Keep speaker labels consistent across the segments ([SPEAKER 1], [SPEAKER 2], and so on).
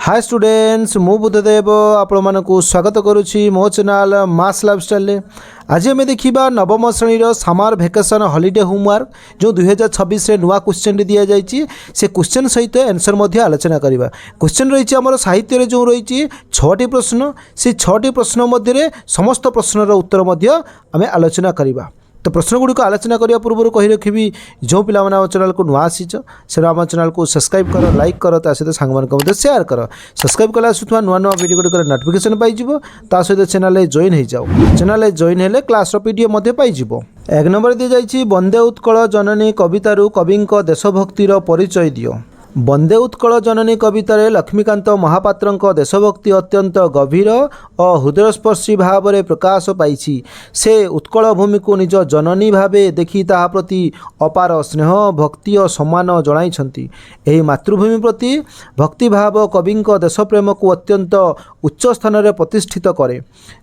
[SPEAKER 1] Hi students मु बुद्धदेव आपण मानकु स्वागत करुछि मो चैनल मास लाइफस्टाइल। आज आम देखा नवम श्रेणी समर भेकेशन हॉलिडे होमवर्क जो 2026 रे नुआ क्वेश्चन दि जाइए से क्वेश्चन सहित आंसर आलोचना करवा। क्वेश्चन रही आम साहित्य जो रही 6टी प्रश्न से 6टी प्रश्न मध्य समस्त प्रश्नर उत्तर आम आलोचना करवा। तो प्रश्न गुड़िक आलोचना करने पूर्व कही रखी जो पिला आम चैनल को नुआ आसीच से आम चैनल को सब्सक्राइब कर लाइक कर ता सहित सांग शेयर कर सब्सक्राइब कला आसुवा नुआ नुआ वीडियो गुड़िक नोटिफिकेशन पाइब ता सहित चैनल जॉइन हो जाओ। चैनल जॉइन हेले क्लास पीडीएफ पाइब। 1 नंबर दी जाइए वंदे उत्कल जननी कवितारू कवि देशभक्तिर परिचय दियो। वंदे उत्कल जननी कवितार लक्ष्मीकांत महापात्र देशभक्ति अत्यंत गभीर और हृदयस्पर्शी भाव में प्रकाश पाई। से उत्कल भूमि को निज जननी भावे देखि ताहा प्रति अपार स्नेह भक्ति और सम्मान जणाइछंती। एही मातृभूमि प्रति भक्तिभाव कवि देशप्रेम को अत्यंत उच्च स्थान में प्रतिष्ठित करे।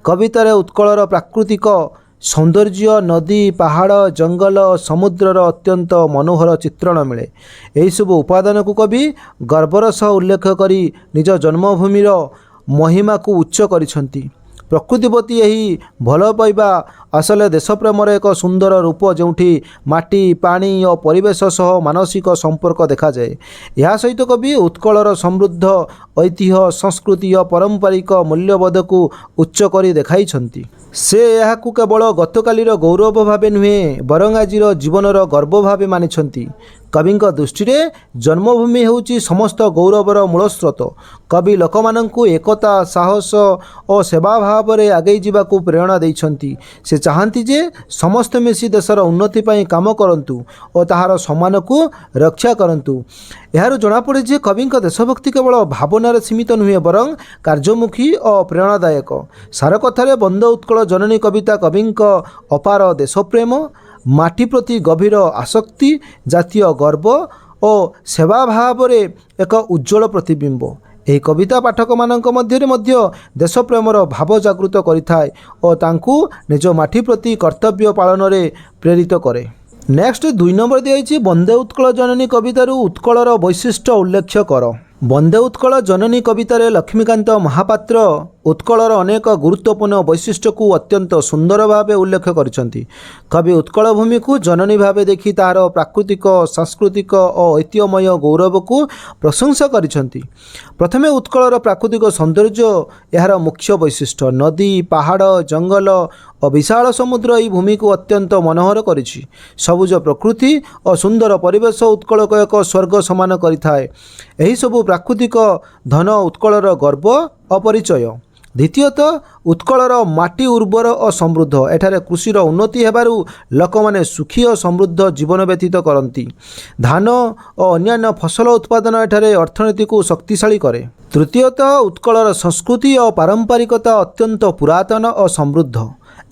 [SPEAKER 1] कवितार उत्कलर प्राकृतिक सौंदर्य नदी पहाड़ जंगल समुद्रर अत्यंत मनोहर चित्रण मिले। यही सब उपादान को कवि गर्वर सह उल्लेख करी निज जन्मभूमिर महिमा को उच्च करिछंती। प्रकृति प्रति यही भल पाइबा आसले देशप्रेमर एक सुंदर रूप जोठी माटी पानी और परिवेश सह मानसिक संपर्क देखा जाए। यह सहित कवि उत्कलर समृद्ध ऐतिह्य संस्कृति और पारंपरिक मूल्यबोध को उच्च करी देखाइछंती। से यह केवल गतकालीर गौरव भावे नुहे बरं आजिर जीवनर गर्व भावे मानिछंती। कवि दृष्टि जन्मभूमि होउची समस्त गौरवर मूल स्रोत। कवि लोकमानंकु एकता साहस और सेवा भाव में आगे जावाकू प्रेरणा देइछंती। से चाहती जे समस्त मिसी देशर उन्नति पई काम करंतु और ताहार सम्मान को रक्षा करंतु। यार जनापड़े जे कवि देशभक्ति केवल भावनार सीमित नुहे बरं कार्यमुखी और प्रेरणादायक। सार कथार वंदे उत्कल जननी कविता कवि अपार देशप्रेम माटी प्रति गभीर आसक्ति जातीय गर्व और सेवा भाव में एक उज्जवल प्रतिबिंब। यह कविता पाठक मानक मध्य देशप्रेमर भाव जागृत करिथाय और तांकु निज माटी प्रति कर्तव्य पालन में प्रेरित करे। नेक्स्ट 2 नंबर दिखाई वंदे उत्कल जननी कवितारू उत्कलर वैशिष्ट्य उल्लेख कर। वंदे उत्कल जननी कवितार लक्ष्मीकांत महापात्र उत्कलर अनेक गुरुत्वपूर्ण वैशिष्ट्य को अत्यंत सुंदर भाव उल्लेख करिसेंती। कवि उत्कल भूमि को जननी भाव देखि तार प्राकृतिक सांस्कृतिक और ऐतिह्यमय गौरव को प्रशंसा करिसेंती। प्रथमे उत्कलर प्राकृतिक सौंदर्य यार मुख्य वैशिष्ट्य नदी पहाड़ जंगल और विशाल समुद्र यह भूमि को अत्यंत मनोहर करिछि। सबुज प्रकृति और सुंदर परिवेश उत्कल को एक स्वर्ग समान करिथाए। एही सबु प्राकृतिक धन उत्कलर गर्व और परिचय। द्वितीयतः उत्कलर माटी उर्वर और समृद्ध। एठारे कृषिर उन्नति हेबारु लोकमाने सुखी और समृद्ध जीवन व्यतीत करती। धान और अन्यान्य फसल उत्पादन एठारे अर्थनीति को शक्तिशाली करे। तृतीयतः उत्कलर संस्कृति और पारंपरिकता अत्यंत पुरातन और समृद्ध।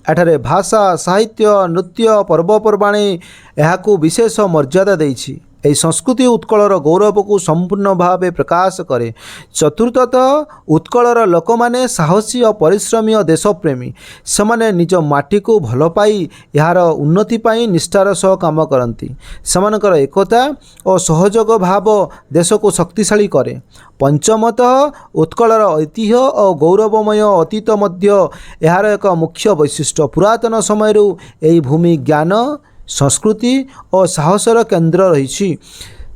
[SPEAKER 1] एठारे भाषा साहित्य नृत्य पर्वपर्वाणी एहाकू विशेष मर्यादा देइछि। यह संस्कृति उत्कलर गौरव को संपूर्ण भाव प्रकाश करे। चतुर्थतः उत्कलर लोक माने साहसी और परिश्रमी और देशप्रेमी। सेमाने निज माटी को भल पाई यार उन्नति पाई निष्ठार सह काम करती। सेमानकर एकता और सहयोग भाव देश को शक्तिशाली करे। पंचमतः उत्कलर ऐतिह्य और गौरवमय अतीत मध्य यार एक मुख्य वैशिष्ट्य। पुरातन समय यही भूमि ज्ञान संस्कृति और साहसर केन्द्र रही।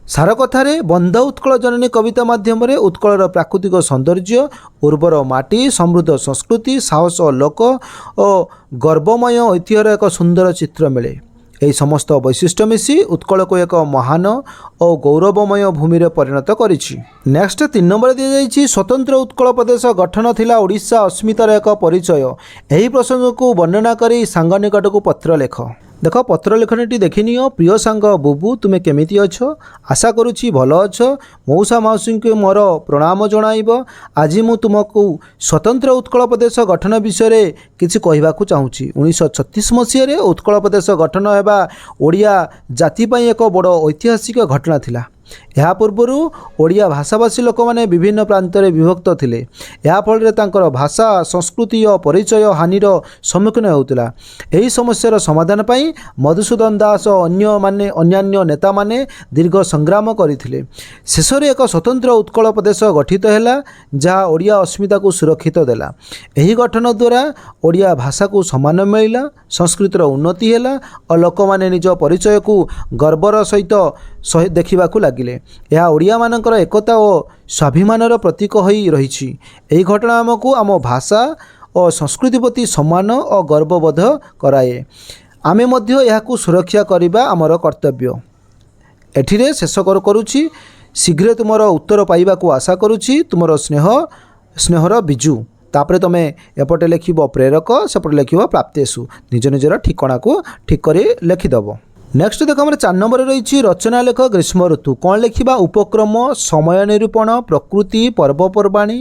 [SPEAKER 1] सार कथारे वंदे उत्कल जननी कविता माध्यम उत्कलर प्राकृतिक सौंदर्य उर्वर माटी समृद्ध संस्कृति साहस लोक और गर्वमय ऐतिह्यर एक सुंदर चित्र मिले। यही समस्त वैशिष्ट्य मिसी उत्कल को एक महान और गौरवमय भूमि में परिणत करिछि। नेक्स्ट 3 नंबर दी जाइछि स्वतंत्र उत्कल प्रदेश गठन थिला ओडिशा अस्मितार एक परिचय। यही प्रसंग को वर्णना करी सांग निकट को पत्र लेख। देख पत्र लेखनटी देखनी। प्रिय सांग बुबू तुम्हें केमिति अछ? आशा करुछि भल अछ। मौसा मौसी को मोर प्रणाम जणाइब। आज मु तुमको स्वतंत्र उत्कल प्रदेश गठन विषय किछि कहबाकू चाहूँगी। 1936 मसीह उत्कल प्रदेश गठन हेबा ओडिया जाति पई एक बड़ ऐतिहासिक घटना थिला। ଏହା ପୂର୍ବରୁ ଓଡ଼ିଆ ଭାଷାଭାଷୀ ଲୋକମାନେ ବିଭିନ୍ନ ପ୍ରାନ୍ତରେ ବିଭକ୍ତ ଥିଲେ। ଏହା ଫଳରେ ତାଙ୍କର ଭାଷା ସଂସ୍କୃତି ଓ ପରିଚୟ ହାନିର ସମ୍ମୁଖୀନ ହେଉଥିଲା। ଏହି ସମସ୍ୟାର ସମାଧାନ ପାଇଁ ମଧୁସୂଦନ ଦାସ ଓ ଅନ୍ୟାନ୍ୟ ନେତାମାନେ ଦୀର୍ଘ ସଂଗ୍ରାମ କରିଥିଲେ। ଶେଷରେ ଏକ ସ୍ୱତନ୍ତ୍ର ଉତ୍କଳ ପ୍ରଦେଶ ଗଠିତ ହେଲା, ଯାହା ଓଡ଼ିଆ ଅସ୍ମିତାକୁ ସୁରକ୍ଷିତ ଦେଲା। ଏହି ଗଠନ ଦ୍ୱାରା ଓଡ଼ିଆ ଭାଷାକୁ ସମ୍ମାନ ମିଳିଲା, ସଂସ୍କୃତିର ଉନ୍ନତି ହେଲା ଓ ଲୋକମାନେ ନିଜ ପରିଚୟକୁ ଗର୍ବର ସହିତ ଦେଖିବାକୁ ଲାଗିଲେ। ଏହା ଓଡ଼ିଆମାନଙ୍କର ଏକତା ଓ ସ୍ୱାଭିମାନର ପ୍ରତୀକ ହୋଇ ରହିଛି। ଏହି ଘଟଣା ଆମକୁ ଆମ ଭାଷା ଓ ସଂସ୍କୃତି ପ୍ରତି ସମ୍ମାନ ଓ ଗର୍ବବୋଧ କରାଏ। ଆମେ ମଧ୍ୟ ଏହାକୁ ସୁରକ୍ଷା କରିବା ଆମର କର୍ତ୍ତବ୍ୟ। ଏଠିରେ ଶେଷ କରୁଛି। ଶୀଘ୍ର ତୁମର ଉତ୍ତର ପାଇବାକୁ ଆଶା କରୁଛି। ତୁମର ସ୍ନେହର ବିଜୁ। ତାପରେ ତୁମେ ଏପଟେ ଲେଖିବ ପ୍ରେରକ, ସେପଟେ ଲେଖିବ ପ୍ରାପ୍ତେଷୁ। ନିଜ ନିଜର ଠିକଣାକୁ ଠିକ୍ କରି ଲେଖିଦେବ। ନେକ୍ସଟ ଦେଖ, ଆମର 4 ନମ୍ବରରେ ରହିଛି ରଚନା ଲେଖ ଗ୍ରୀଷ୍ମ ଋତୁ। କ'ଣ ଲେଖିବା? ଉପକ୍ରମ, ସମୟ ନିରୂପଣ, ପ୍ରକୃତି, ପର୍ବପର୍ବାଣୀ,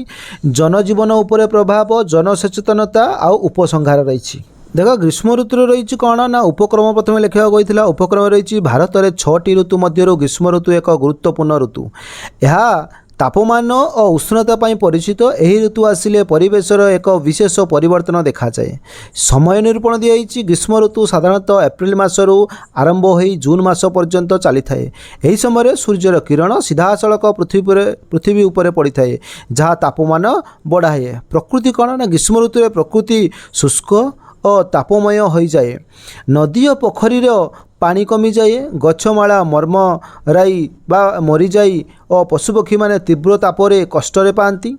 [SPEAKER 1] ଜନଜୀବନ ଉପରେ ପ୍ରଭାବ, ଜନସଚେତନତା ଆଉ ଉପସଂହାର ରହିଛି। ଦେଖ, ଗ୍ରୀଷ୍ମ ଋତୁରେ ରହିଛି କ'ଣ ନା ଉପକ୍ରମ ପ୍ରଥମେ ଲେଖିବାକୁ କହିଥିଲା। ଉପକ୍ରମ ରହିଛି ଭାରତରେ 6ଟି ଋତୁ ମଧ୍ୟରୁ ଗ୍ରୀଷ୍ମ ଋତୁ ଏକ ଗୁରୁତ୍ୱପୂର୍ଣ୍ଣ ଋତୁ। ଏହା ତାପମାନ ଓ ଉଷ୍ଣତା ପାଇଁ ପରିଚିତ। ଏହି ଋତୁ ଆସିଲେ ପରିବେଶର ଏକ ବିଶେଷ ପରିବର୍ତ୍ତନ ଦେଖାଯାଏ। ସମୟ ନିରୂପଣ ଦିଆଯାଇଛି। ଗ୍ରୀଷ୍ମ ଋତୁ ସାଧାରଣତଃ ଏପ୍ରିଲ ମାସରୁ ଆରମ୍ଭ ହୋଇ ଜୁନ୍ ମାସ ପର୍ଯ୍ୟନ୍ତ ଚାଲିଥାଏ। ଏହି ସମୟରେ ସୂର୍ଯ୍ୟର କିରଣ ସିଧାସଳଖ ପୃଥିବୀ ଉପରେ ପଡ଼ିଥାଏ, ଯାହା ତାପମାନ ବଢ଼ାଏ। ପ୍ରକୃତି କ'ଣ ନା ଗ୍ରୀଷ୍ମ ଋତୁରେ ପ୍ରକୃତି ଶୁଷ୍କ ଓ ତାପମୟ ହୋଇଯାଏ। ନଦୀ ଓ ପୋଖରୀର ପାଣି କମିଯାଏ, ଗଛମାଳା ମର୍ମରାଇ ବା ମରିଯାଇ ଓ ପଶୁପକ୍ଷୀମାନେ ତୀବ୍ର ତାପରେ କଷ୍ଟରେ ପାଆନ୍ତି।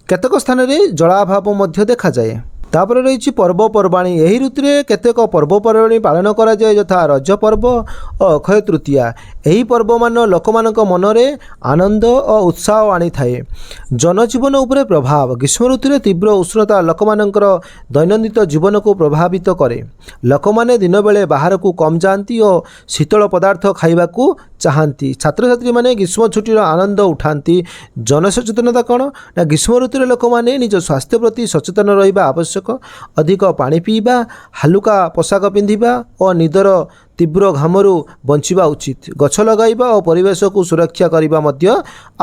[SPEAKER 1] କେତେକ ସ୍ଥାନରେ ଜଳାଭାବ ମଧ୍ୟ ଦେଖାଯାଏ। ତାପରେ ରହିଛି ପର୍ବପର୍ବାଣୀ। ଏହି ଋତୁରେ କେତେକ ପର୍ବପର୍ବାଣୀ ପାଳନ କରାଯାଏ, ଯଥା ରଜ ପର୍ବ ଓ ଅକ୍ଷୟ ତୃତୀୟା। ଏହି ପର୍ବମାନ ଲୋକମାନଙ୍କ ମନରେ ଆନନ୍ଦ ଓ ଉତ୍ସାହ ଆଣିଥାଏ। ଜନଜୀବନ ଉପରେ ପ୍ରଭାବ। ଗ୍ରୀଷ୍ମ ଋତୁରେ ତୀବ୍ର ଉଷ୍ଣତା ଲୋକମାନଙ୍କର ଦୈନନ୍ଦିନ ଜୀବନକୁ ପ୍ରଭାବିତ କରେ। ଲୋକମାନେ ଦିନବେଳେ ବାହାରକୁ କମ୍ ଯାଆନ୍ତି ଓ ଶୀତଳ ପଦାର୍ଥ ଖାଇବାକୁ ଚାହାନ୍ତି। ଛାତ୍ରଛାତ୍ରୀମାନେ ଗ୍ରୀଷ୍ମ ଛୁଟିର ଆନନ୍ଦ ଉଠାନ୍ତି। ଜନସଚେତନତା କ'ଣ ନା ଗ୍ରୀଷ୍ମ ଋତୁରେ ଲୋକମାନେ ନିଜ ସ୍ୱାସ୍ଥ୍ୟ ପ୍ରତି ସଚେତନ ରହିବା ଆବଶ୍ୟକ। ଅଧିକ ପାଣି ପିଇବା, ହାଲୁକା ପୋଷାକ ପିନ୍ଧିବା ଓ ନିଦର ତୀବ୍ର ଘାମରୁ ବଞ୍ଚିବା ଉଚିତ। ଗଛ ଲଗାଇବା ଓ ପରିବେଶକୁ ସୁରକ୍ଷା କରିବା ମଧ୍ୟ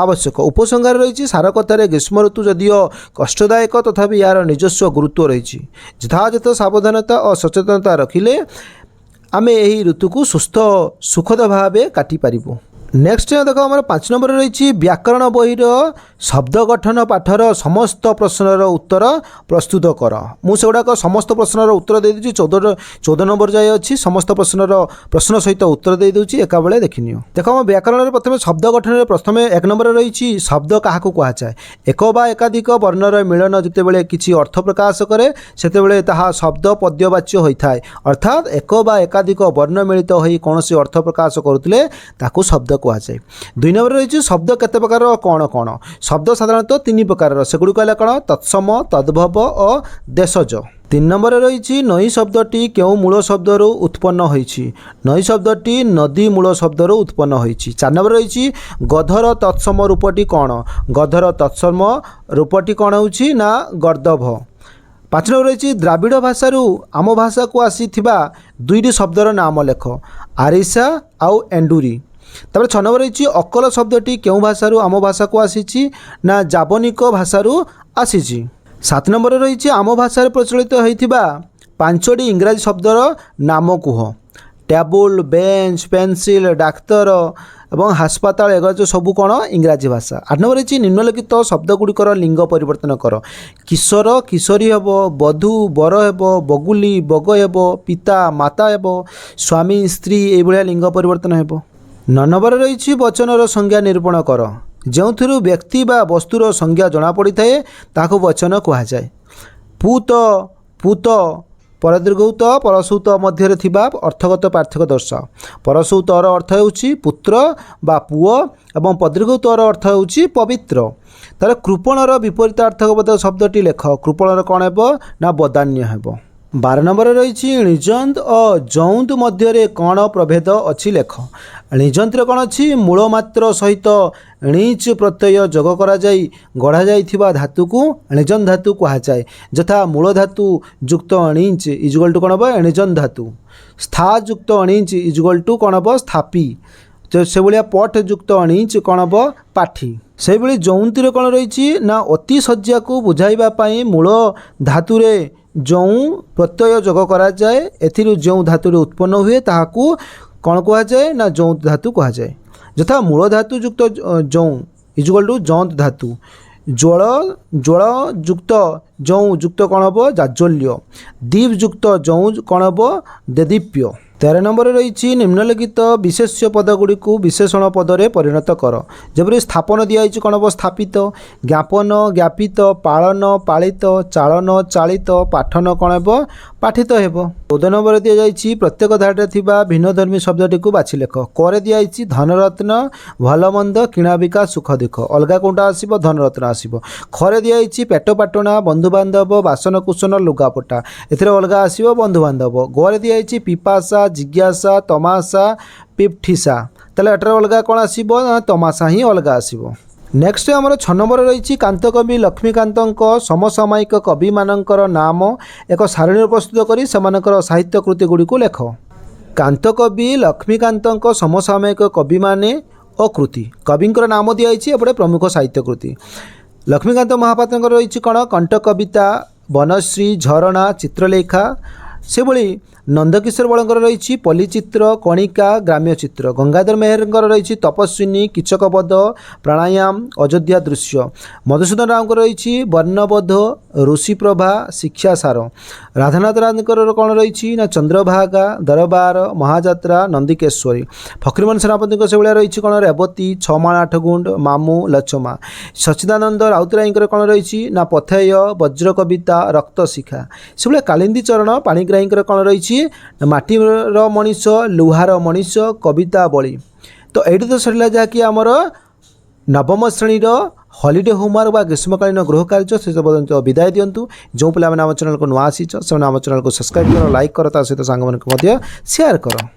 [SPEAKER 1] ଆବଶ୍ୟକ। ଉପସଂହାର ରହିଛି। ସାର କଥାରେ ଗ୍ରୀଷ୍ମ ଋତୁ ଯଦିଓ କଷ୍ଟଦାୟକ, ତଥାପି ଏହାର ନିଜସ୍ୱ ଗୁରୁତ୍ୱ ରହିଛି। ଯଥାଯଥ ସାବଧାନତା ଓ ସଚେତନତା ରଖିଲେ ଆମେ ଏହି ଋତୁକୁ ସୁଖଦ ଭାବେ କାଟିପାରିବୁ। ନେକ୍ସଟ ଦେଖ, ଆମର 5 ନମ୍ବରରେ ରହିଛି ବ୍ୟାକରଣ ବହିର ଶବ୍ଦ ଗଠନ ପାଠର ସମସ୍ତ ପ୍ରଶ୍ନର ଉତ୍ତର ପ୍ରସ୍ତୁତ କର। ମୁଁ ସେଗୁଡ଼ାକ ସମସ୍ତ ପ୍ରଶ୍ନର ଉତ୍ତର ଦେଇଦେଉଛି। 14 ନମ୍ବର ଯାଏ ଅଛି। ସମସ୍ତ ପ୍ରଶ୍ନ ସହିତ ଉତ୍ତର ଦେଇଦେଉଛି, ଏକାବେଳେ ଦେଖିନିଅ। ଦେଖ, ଆମ ବ୍ୟାକରଣରେ ପ୍ରଥମେ ଶବ୍ଦ ଗଠନରେ ପ୍ରଥମେ 1 ନମ୍ବରରେ ରହିଛି ଶବ୍ଦ କାହାକୁ କୁହାଯାଏ। ଏକ ବା ଏକାଧିକ ବର୍ଣ୍ଣର ମିଳନ ଯେତେବେଳେ କିଛି ଅର୍ଥ ପ୍ରକାଶ କରେ, ସେତେବେଳେ ତାହା ଶବ୍ଦ ପଦ୍ୟବାଚ୍ୟ ହୋଇଥାଏ। ଅର୍ଥାତ୍ ଏକ ବା ଏକାଧିକ ବର୍ଣ୍ଣ ମିଳିତ ହୋଇ କୌଣସି ଅର୍ଥ ପ୍ରକାଶ କରୁଥିଲେ ତାକୁ ଶବ୍ଦ କୁହାଯାଏ। 2 ନମ୍ବରରେ ରହିଛି ଶବ୍ଦ କେତେ ପ୍ରକାର କ'ଣ କ'ଣ। ଶବ୍ଦ ସାଧାରଣତଃ 3 ପ୍ରକାରର। ସେଗୁଡ଼ିକ ହେଲା କ'ଣ? ତତ୍ସମ, ତଦ୍ଭବ ଓ ଦେଶଜ। 3 ନମ୍ବରରେ ରହିଛି ନଈ ଶବ୍ଦଟି କେଉଁ ମୂଳ ଶବ୍ଦରୁ ଉତ୍ପନ୍ନ ହୋଇଛି। ନଈ ଶବ୍ଦଟି ନଦୀ ମୂଳ ଶବ୍ଦରୁ ଉତ୍ପନ୍ନ ହୋଇଛି। 4 ନମ୍ବରରେ ରହିଛି ଗଧର ତତ୍ସମ ରୂପଟି କ'ଣ। ଗଧର ତତ୍ସମ ରୂପଟି କ'ଣ ହେଉଛି ନା ଗର୍ଦ୍ଦଭ। 5 ନମ୍ବର ରହିଛି ଦ୍ରାବିଡ଼ ଭାଷାରୁ ଆମ ଭାଷାକୁ ଆସିଥିବା 2ଟି ଶବ୍ଦର ନାମ ଲେଖ। ଆରିସା ଆଉ ଏଣ୍ଡୁରି। ତାପରେ 6 ନମ୍ବର ରହିଛି ଅକଲ ଶବ୍ଦଟି କେଉଁ ଭାଷାରୁ ଆମ ଭାଷାକୁ ଆସିଛି ନା ଜାବନିକ ଭାଷାରୁ ଆସିଛି। 7 ନମ୍ବରରେ ରହିଛି ଆମ ଭାଷାରେ ପ୍ରଚଳିତ ହୋଇଥିବା 5ଟି ଇଂରାଜୀ ଶବ୍ଦର ନାମ କୁହ। ଟେବୁଲ, ବେଞ୍ଚ, ପେନସିଲ, ଡାକ୍ତର ଏବଂ ହାସ୍ପାତାଳ, ଏଗୁଡ଼ା ସବୁ କ'ଣ ଇଂରାଜୀ ଭାଷା। 8 ନମ୍ବର ରହିଛି ନିମ୍ନଲିଖିତ ଶବ୍ଦଗୁଡ଼ିକର ଲିଙ୍ଗ ପରିବର୍ତ୍ତନ କର। କିଶୋର କିଶୋରୀ ହେବ, ବଧୂ ବର ହେବ, ବଗୁଲି ବଗ ହେବ, ପିତା ମାତା ହେବ, ସ୍ୱାମୀ ସ୍ତ୍ରୀ, ଏଇଭଳିଆ ଲିଙ୍ଗ ପରିବର୍ତ୍ତନ ହେବ। 9 ନମ୍ବରରେ ରହିଛି ବଚନର ସଂଜ୍ଞା ନିରୂପଣ କର। ଯେଉଁଥିରୁ ବ୍ୟକ୍ତି ବା ବସ୍ତୁର ସଂଜ୍ଞା ଜଣାପଡ଼ିଥାଏ ତାହାକୁ ବଚନ କୁହାଯାଏ। ପୁତ, ପୁତ, ପରଦୀର୍ଘଉତ, ପରସୂତ ମଧ୍ୟରେ ଥିବା ଅର୍ଥଗତ ପାର୍ଥକ୍ୟ ଦର୍ଶାଅ। ପରସୂତର ଅର୍ଥ ହେଉଛି ପୁତ୍ର ବା ପୁଅ ଏବଂ ପଦୀର୍ଘଉତର ଅର୍ଥ ହେଉଛି ପବିତ୍ର। ତାହେଲେ କୃପଣର ବିପରୀତାର୍ଥକ ଶବ୍ଦଟି ଲେଖ। କୃପଣର କ'ଣ ହେବ ନା ବଦାନ୍ୟ ହେବ। 12 ନମ୍ବରରେ ରହିଛି ଣିଜନ୍ଦ ଓ ଜଉନ୍ଦ ମଧ୍ୟରେ କ'ଣ ପ୍ରଭେଦ ଅଛି ଲେଖ। ଣିଜନ୍ଦରେ କ'ଣ ଅଛି? ମୂଳ ମାତ୍ର ସହିତ ଣିଚ ପ୍ରତ୍ୟୟ ଯୋଗ କରାଯାଇ ଗଢ଼ାଯାଇଥିବା ଧାତୁକୁ ଣିଜନ୍ଦ ଧାତୁ କୁହାଯାଏ। ଯଥା ମୂଳ ଧାତୁ ଯୁକ୍ତ ଣିଚ ଇଜୁଗଲ ଟୁ କ'ଣ ହେବ? ଣିଜନ୍ଦ ଧାତୁ। ସ୍ଥା ଯୁକ୍ତ ଣିଚ ଇଜୁଗଲ ଟୁ କ'ଣ ହେବ? ସ୍ଥାପି। से भाया पट युक्त अणिच कौन हम पाठी से भाई जौंतिर कौन रही ना अति शज्या को बुझाइवाई मूल धातुरे जौं प्रत्यय जोग कराए एथिरु जो धातुरे उत्पन्न हुए ताहाकू कौन कहुए ना जौं धातु कहुए यथा मूल धातु युक्त जौं इजुअल टू जौंत धातु ज्वल ज्वल युक्त जौं युक्त कौन हम जाज्वल्य दीप युक्त जौं कौन हम देदीप्य 13 नंबर रही निम्नलिखित विशेष्य पदगुड़ी को विशेषण पदरे परिणत कर जबरी स्थापन दिखाई कौन हम स्थापित ज्ञापन ज्ञापित पालन पालित चालन चालित पाठन कौन हम पाठित हेब 14 नंबर दि जाइए प्रत्येक धारे थिबा भिन्नधर्मी शब्दटी को बाछि लेख करे दिखाई धनरत्न भलमंद किणा बिका सुख दुख अलगा कोटा आसब धनरत्न आसब खरे दिखाई पेट पाटना बंधुबांधव बासन कुसन लुगापटा एथिरे अलगा आसब बंधुबांधव गरे दिखाई पिपासा जिज्ञासा तमाशा पिपठिसा ताले एटार अलगा कौन आसब तमाशा ही अलगा आसब नेक्स्ट आमर 6 नंबर रही कांतकवि लक्ष्मीकांत समसामयिक कवि मानकर नाम एक सारणी प्रस्तुत करी सेमानकर साहित्य कृति गुड़ी को लेख कांतकवि लक्ष्मीकांत समसामयिक कवि माने और कृति कविंकर नाम दिखाई एपटे प्रमुख साहित्य कृति लक्ष्मीकांत महापात्र रही कौन कंठ कविता वनश्री झरणा चित्रलेखा से भली नंदकिशोर बलंकर रही पल्लीचित्र कणिका ग्राम्य चित्र गंगाधर मेहर रही तपस्विनी किचकपद प्राणायाम अयोध्या दृश्य मधुसूदन राव रही वर्णबोध ऋषिप्रभा शिक्षासार राधानाथ राव कौन रही ना चंद्रभागा दरबार महाजात्रा नंदिकेश्वरी फकीरमोहन सेनापति से भाया रही कौन रेवती छमाण आठ गुंड मामू लछमा सच्चिदानंद राउतराय कौन रही ना पथेय वज्र कविता रक्तशिखा से भाया कालिंदी चरण पाणिग्राही कौन रही माटीर मनीष लुहार मनीष कविता बली तो ये तो सरला जहाँकि आमर नवम श्रेणीर हॉलिडे होमवर्क बा ग्रीष्मकालीन गृह कार्य से पर्यंत विदाय दिंतु जो पे आम चैनल को नुआ आसी से आम चैनल को सब्सक्राइब कर लाइक कर सहित सांग शेयर कर।